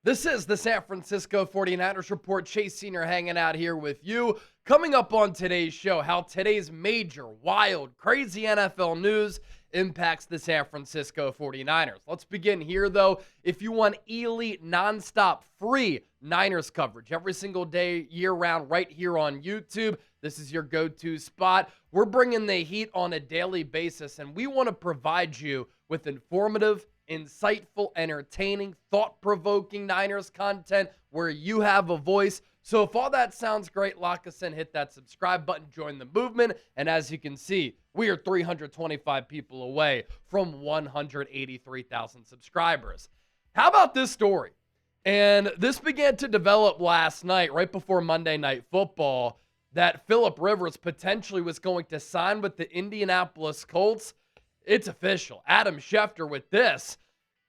This is the San Francisco 49ers Report. Chase Sr. hanging out here with you. Coming up on today's show, how today's major, wild, crazy NFL news impacts the San Francisco 49ers. Let's begin here, though. If you want elite, nonstop, free Niners coverage every single day, year-round, right here on YouTube, this is your go-to spot. We're bringing the heat on a daily basis, and we want to provide you with informative, insightful, entertaining, thought-provoking Niners content where you have a voice. So if all that sounds great, lock us in, hit that subscribe button, join the movement. And as you can see, we are 325 people away from 183,000 subscribers. How about this story? And this began to develop last night, right before Monday Night Football, that Phillip Rivers potentially was going to sign with the Indianapolis Colts. It's official. Adam Schefter with this,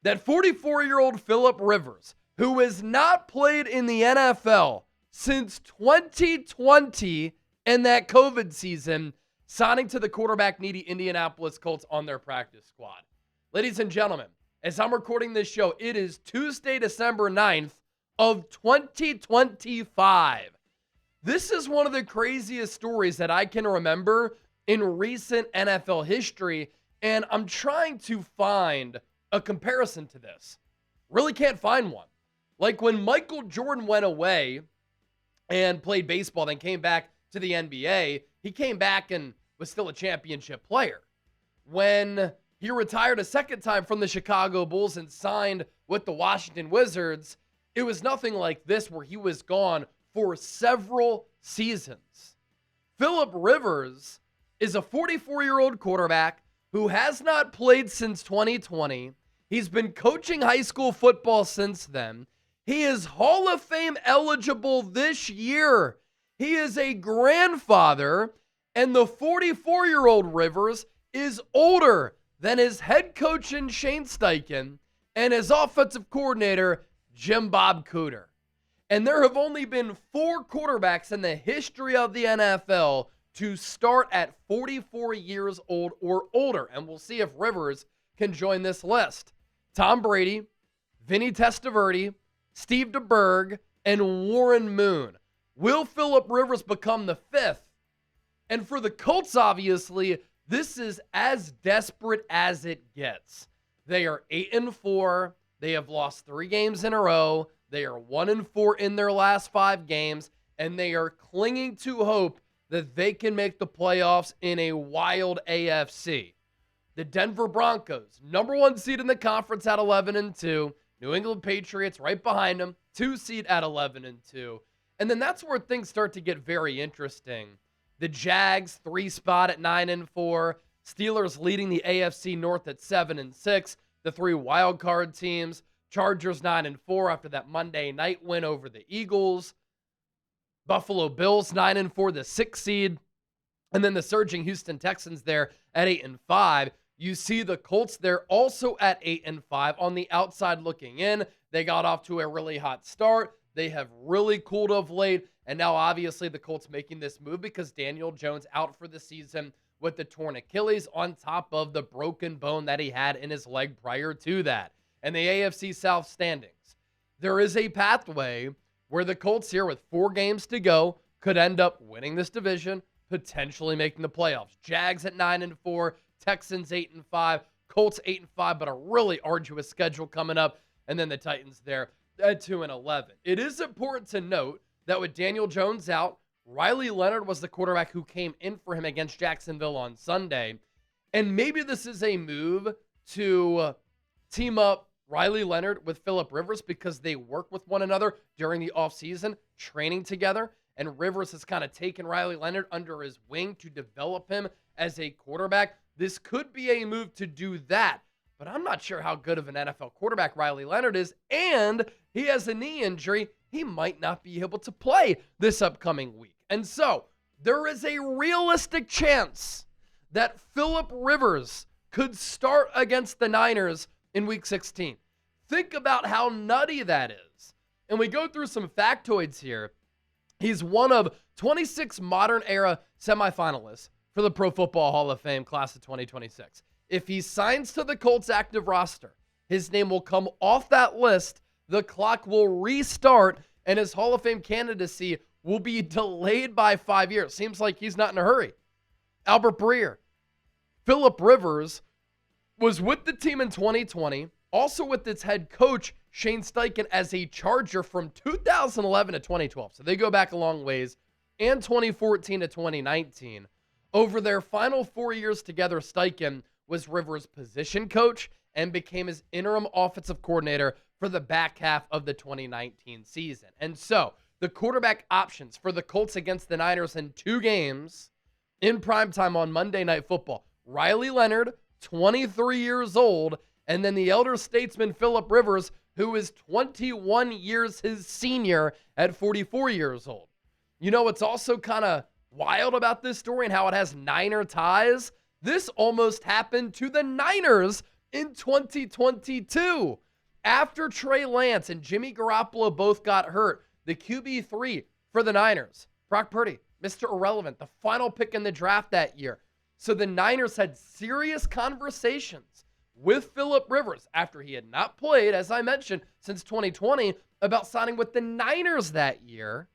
that 44-year-old Phillip Rivers, who has not played in the NFL since 2020 and that COVID season, signing to the quarterback-needy Indianapolis Colts on their practice squad. Ladies and gentlemen, as I'm recording this show, it is Tuesday, December 9th of 2025. This is one of the craziest stories that I can remember in recent NFL history, and I'm trying to find a comparison to this. Really can't find one. Like when Michael Jordan went away and played baseball, then came back to the NBA, he came back and was still a championship player. When he retired a second time from the Chicago Bulls and signed with the Washington Wizards, it was nothing like this where he was gone for several seasons. Phillip Rivers is a 44-year-old quarterback who has not played since 2020. He's been coaching high school football since then. He is Hall of Fame eligible this year. He is a grandfather, and the 44-year-old Rivers is older than his head coach in Shane Steichen and his offensive coordinator, Jim Bob Cooter. And there have only been 4 quarterbacks in the history of the NFL to start at 44 years old or older. And we'll see if Rivers can join this list. Tom Brady, Vinny Testaverde, Steve DeBerg, and Warren Moon. Will Phillip Rivers become the 5th? And for the Colts, obviously, this is as desperate as it gets. They are 8-4. They have lost 3 games in a row. They are 1-4 in their last 5 games, and they are clinging to hope that they can make the playoffs in a wild AFC. The Denver Broncos, number 1 seed in the conference at 11-2. New England Patriots right behind them, 2 seed at 11-2. And then that's where things start to get very interesting. The Jags, 3 spot at 9-4. Steelers leading the AFC North at 7-6. The 3 wild card teams. Chargers 9-4 after that Monday night win over the Eagles. Buffalo Bills 9-4, the 6th seed. And then the surging Houston Texans there at 8-5. You see the Colts there also at 8-5 on the outside looking in. They got off to a really hot start. They have really cooled of late. And now obviously the Colts making this move because Daniel Jones out for the season with the torn Achilles on top of the broken bone that he had in his leg prior to that. And the AFC South standings. There is a pathway where the Colts here with 4 games to go could end up winning this division, potentially making the playoffs. Jags at 9-4, Texans 8-5, Colts 8-5, but a really arduous schedule coming up. And then the Titans there at 2-11. It is important to note that with Daniel Jones out, Riley Leonard was the quarterback who came in for him against Jacksonville on Sunday. And maybe this is a move to team up Riley Leonard with Phillip Rivers because they work with one another during the offseason, training together. And Rivers has kind of taken Riley Leonard under his wing to develop him as a quarterback. This could be a move to do that. But I'm not sure how good of an NFL quarterback Riley Leonard is. And he has a knee injury. He might not be able to play this upcoming week. And so there is a realistic chance that Phillip Rivers could start against the Niners in Week 16. Think about how nutty that is. And we go through some factoids here. He's one of 26 modern-era semifinalists for the Pro Football Hall of Fame class of 2026. If he signs to the Colts active roster, his name will come off that list the clock will restart and his Hall of Fame candidacy will be delayed by 5 years. Seems like he's not in a hurry. Albert Breer. Phillip Rivers was with the team in 2020, also with its head coach, Shane Steichen, as a Charger from 2011 to 2012. So they go back a long ways, and 2014 to 2019. Over their final 4 years together, Steichen was Rivers' position coach and became his interim offensive coordinator for the back half of the 2019 season. And so the quarterback options for the Colts against the Niners in 2 games in primetime on Monday Night Football. Riley Leonard, 23 years old, and then the elder statesman Phillip Rivers, who is 21 years his senior at 44 years old. You know what's also kind of wild about this story and how it has Niner ties? This almost happened to the Niners in 2022. After Trey Lance and Jimmy Garoppolo both got hurt, the QB3 for the Niners, Brock Purdy, Mr. Irrelevant, the final pick in the draft that year. So the Niners had serious conversations with Phillip Rivers after he had not played, as I mentioned, since 2020, about signing with the Niners that year.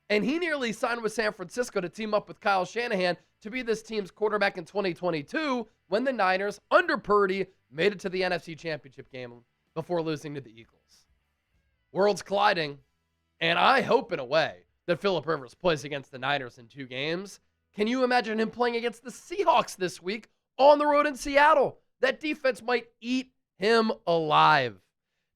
And he nearly signed with San Francisco to team up with Kyle Shanahan to be this team's quarterback in 2022 when the Niners, under Purdy, made it to the NFC Championship game before losing to the Eagles. Worlds colliding, and I hope in a way that Phillip Rivers plays against the Niners in 2 games. Can you imagine him playing against the Seahawks this week on the road in Seattle? That defense might eat him alive.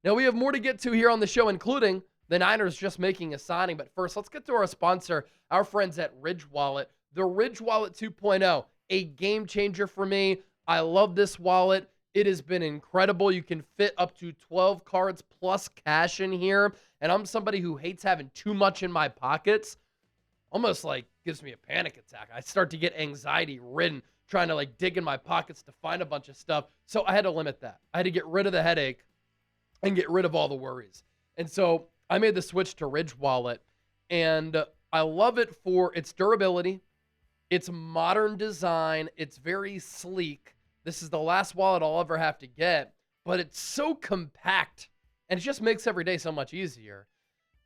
Now, we have more to get to here on the show, including the Niners just making a signing. But first, let's get to our sponsor, our friends at Ridge Wallet. The Ridge Wallet 2.0, a game changer for me. I love this wallet. It has been incredible. You can fit up to 12 cards plus cash in here. And I'm somebody who hates having too much in my pockets. Almost like gives me a panic attack. I start to get anxiety ridden trying to like dig in my pockets to find a bunch of stuff. So I had to limit that. I had to get rid of the headache and get rid of all the worries. And so I made the switch to Ridge Wallet, and I love it for its durability, its modern design. It's very sleek. This is the last wallet I'll ever have to get, but it's so compact, and it just makes every day so much easier.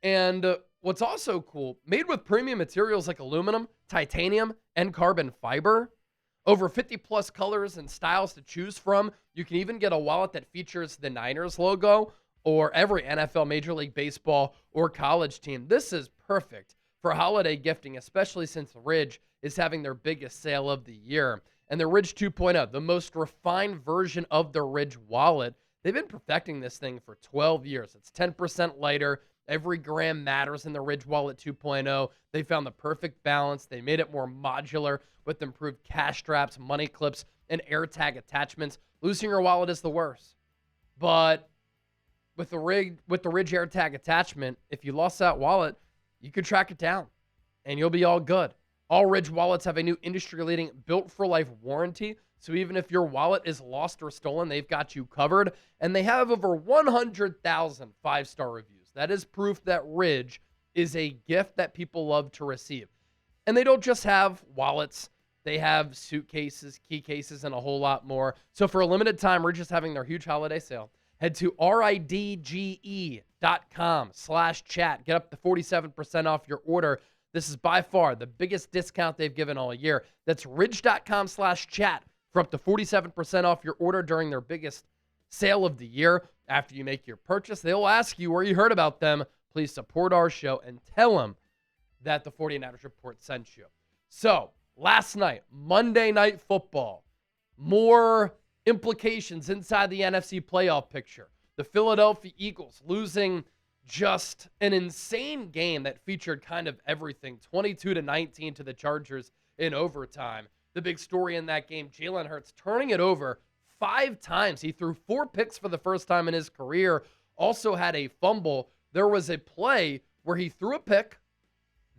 And what's also cool, made with premium materials like aluminum, titanium, and carbon fiber. Over 50 plus colors and styles to choose from. You can even get a wallet that features the Niners logo or every NFL, Major League Baseball, or college team. This is perfect for holiday gifting, especially since Ridge is having their biggest sale of the year. And the Ridge 2.0, the most refined version of the Ridge wallet, they've been perfecting this thing for 12 years. It's 10% lighter. Every gram matters in the Ridge Wallet 2.0. They found the perfect balance. They made it more modular with improved cash straps, money clips, and AirTag attachments. Losing your wallet is the worst. But with the Ridge AirTag attachment, if you lost that wallet, you could track it down, and you'll be all good. All Ridge wallets have a new industry-leading built-for-life warranty, so even if your wallet is lost or stolen, they've got you covered. And they have over 100,000 five-star reviews. That is proof that Ridge is a gift that people love to receive. And they don't just have wallets. They have suitcases, key cases, and a whole lot more. So for a limited time, Ridge is having their huge holiday sale. Head to ridge.com/chat. Get up to 47% off your order. This is by far the biggest discount they've given all year. That's ridge.com/chat for up to 47% off your order during their biggest sale of the year. After you make your purchase, they'll ask you where you heard about them. Please support our show and tell them that the 49ers Report sent you. So, last night, Monday Night Football, more implications inside the NFC playoff picture. The Philadelphia Eagles losing just an insane game that featured kind of everything, 22-19 to the Chargers in overtime. The big story in that game, Jalen Hurts turning it over 5 times. He threw 4 picks for the first time in his career, also had a fumble. There was a play where he threw a pick.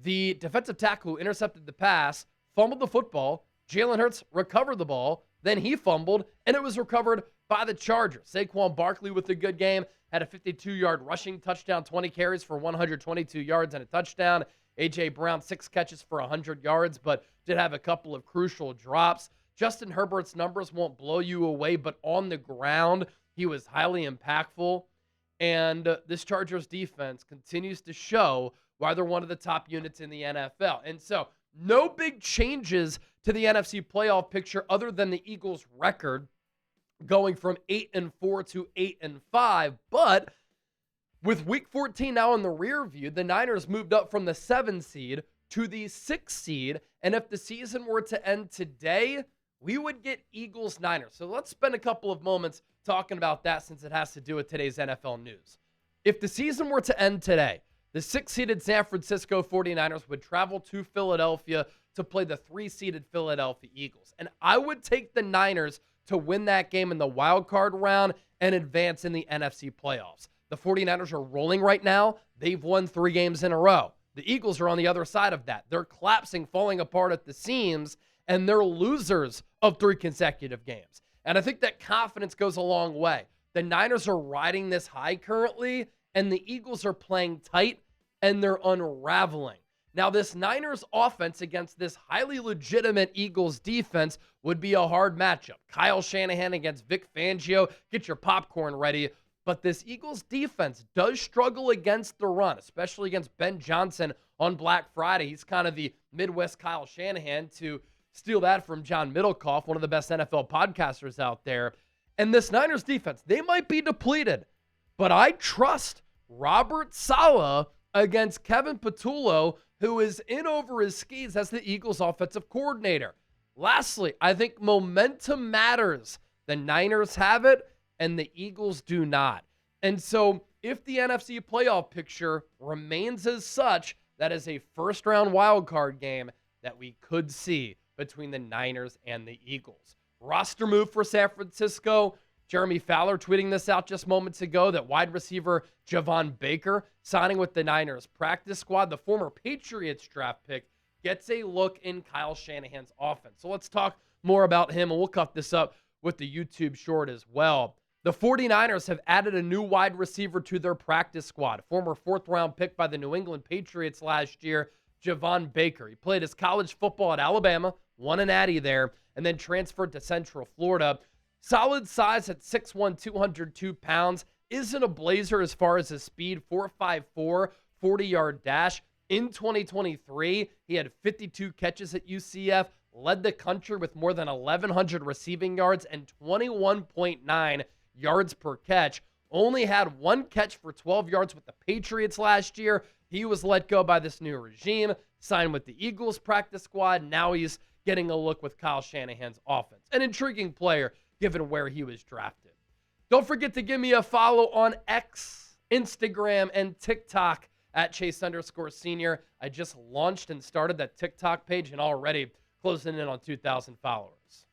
The defensive tackle who intercepted the pass fumbled the football. Jalen Hurts recovered the ball. Then he fumbled, and it was recovered by the Chargers. Saquon Barkley with a good game, had a 52-yard rushing touchdown, 20 carries for 122 yards and a touchdown. A.J. Brown, 6 catches for 100 yards, but did have a couple of crucial drops. Justin Herbert's numbers won't blow you away, but on the ground, he was highly impactful. And this Chargers defense continues to show why they're one of the top units in the NFL. And so no big changes to the NFC playoff picture other than the Eagles' record going from 8-4 to 8-5. But with week 14 now in the rear view, the Niners moved up from the 7 seed to the 6 seed. And if the season were to end today, we would get Eagles-Niners. So let's spend a couple of moments talking about that since it has to do with today's NFL news. If the season were to end today, the 6-seeded San Francisco 49ers would travel to Philadelphia to play the 3-seeded Philadelphia Eagles. And I would take the Niners to win that game in the wild card round and advance in the NFC playoffs. The 49ers are rolling right now. They've won 3 games in a row. The Eagles are on the other side of that. They're collapsing, falling apart at the seams, and they're losers of 3 consecutive games. And I think that confidence goes a long way. The Niners are riding this high currently, and the Eagles are playing tight, and they're unraveling. Now, this Niners offense against this highly legitimate Eagles defense would be a hard matchup. Kyle Shanahan against Vic Fangio. Get your popcorn ready. But this Eagles defense does struggle against the run, especially against Ben Johnson on Black Friday. He's kind of the Midwest Kyle Shanahan, to steal that from John Middlecoff, one of the best NFL podcasters out there. And this Niners defense, they might be depleted, but I trust Robert Saleh against Kevin Patullo, who is in over his skis as the Eagles offensive coordinator. Lastly, I think momentum matters. The Niners have it, and the Eagles do not. And so if the NFC playoff picture remains as such, that is a first-round wildcard game that we could see between the Niners and the Eagles. Roster move for San Francisco. Jeremy Fowler tweeting this out just moments ago, that wide receiver Javon Baker signing with the Niners practice squad. The former Patriots draft pick gets a look in Kyle Shanahan's offense. So let's talk more about him, and we'll cut this up with the YouTube short as well. The 49ers have added a new wide receiver to their practice squad, former 4th-round pick by the New England Patriots last year, Javon Baker. He played his college football at Alabama, won an Natty there, and then transferred to Central Florida. Solid size at 6'1", 202 pounds. Isn't a blazer as far as his speed, 4.54, 40-yard dash. In 2023, he had 52 catches at UCF, led the country with more than 1,100 receiving yards and 21.9 yards per catch. Only had 1 catch for 12 yards with the Patriots last year. He was let go by this new regime, signed with the Eagles practice squad. Now he's getting a look with Kyle Shanahan's offense. An intriguing player given where he was drafted. Don't forget to give me a follow on X, Instagram, and TikTok at Chase_Senior. I just launched and started that TikTok page and already closing in on 2,000 followers.